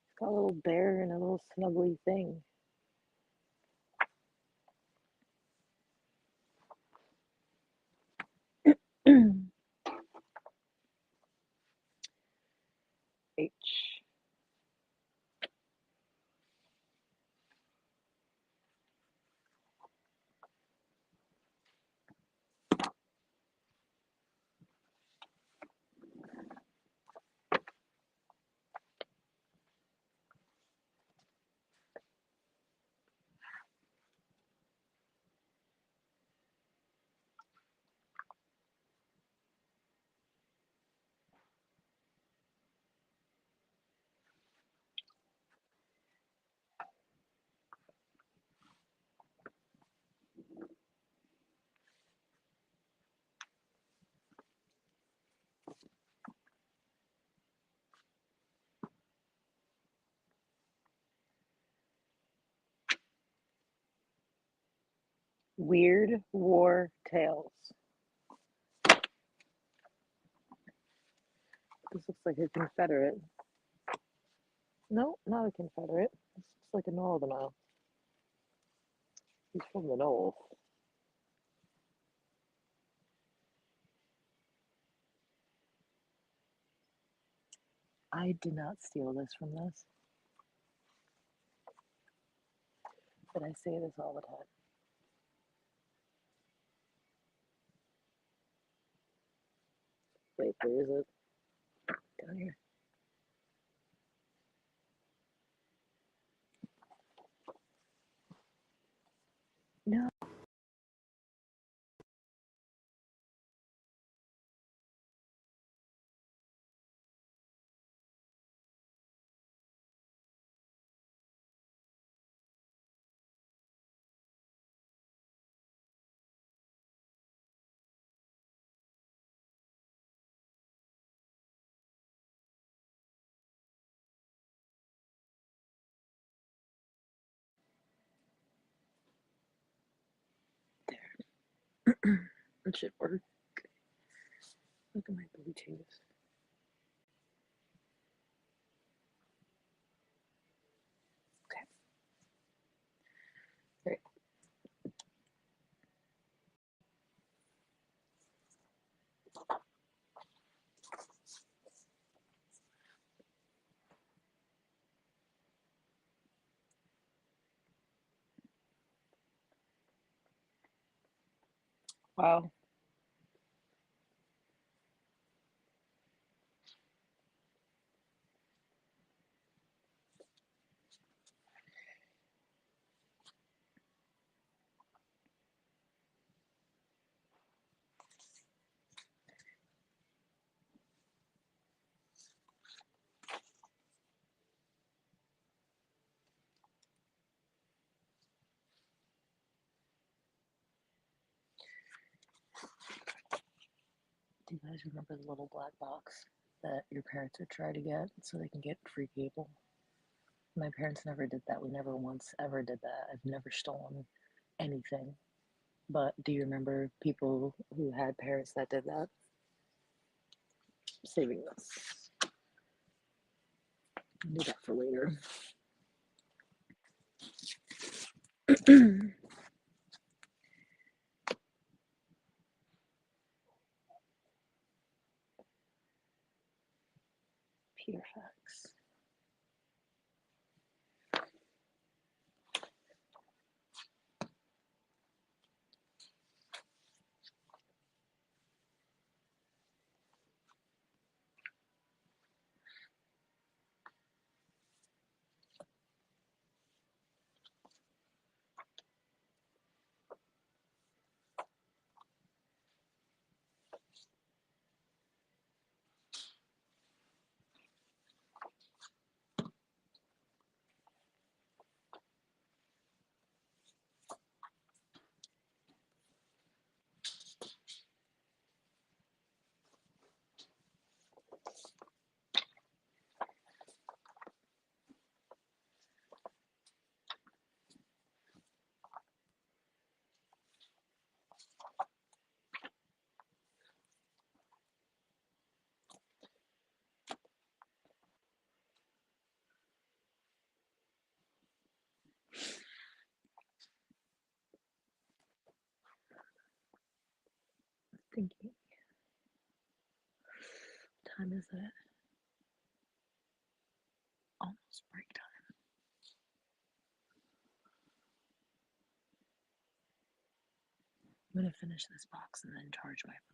He's got a little bear and a little snuggly thing. H. Weird War Tales. This looks like a Confederate. No, not a Confederate. This looks like a Northerner. He's from the North. I did not steal this from this, but I say this all the time. Wait, where is it? Down here. No. There. It should work. Look at my Bluetooth. Okay. Great. Wow. Do you guys remember the little black box that your parents would try to get so they can get free cable? My parents never did that. We never once ever did that. I've never stolen anything. But do you remember people who had parents that did that? Saving this. I'll do that for later. Peterfax. Thinking. What time is it? Almost break time. I'm gonna finish this box and then charge my phone.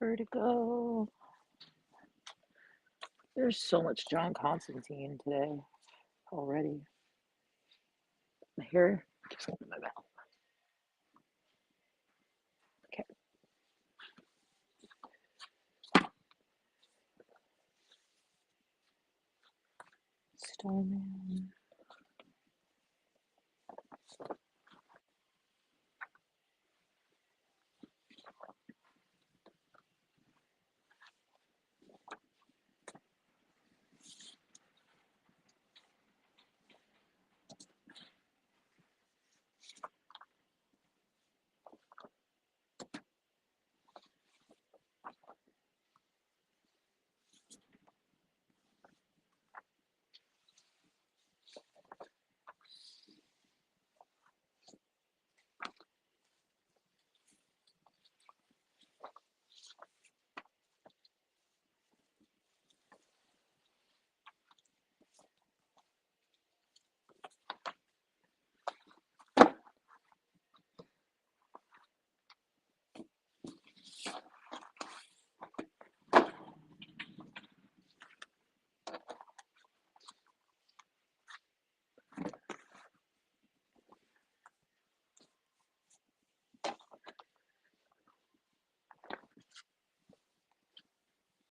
Vertigo. There's so much John Constantine today already. My hair just went in my mouth. Okay. Starman.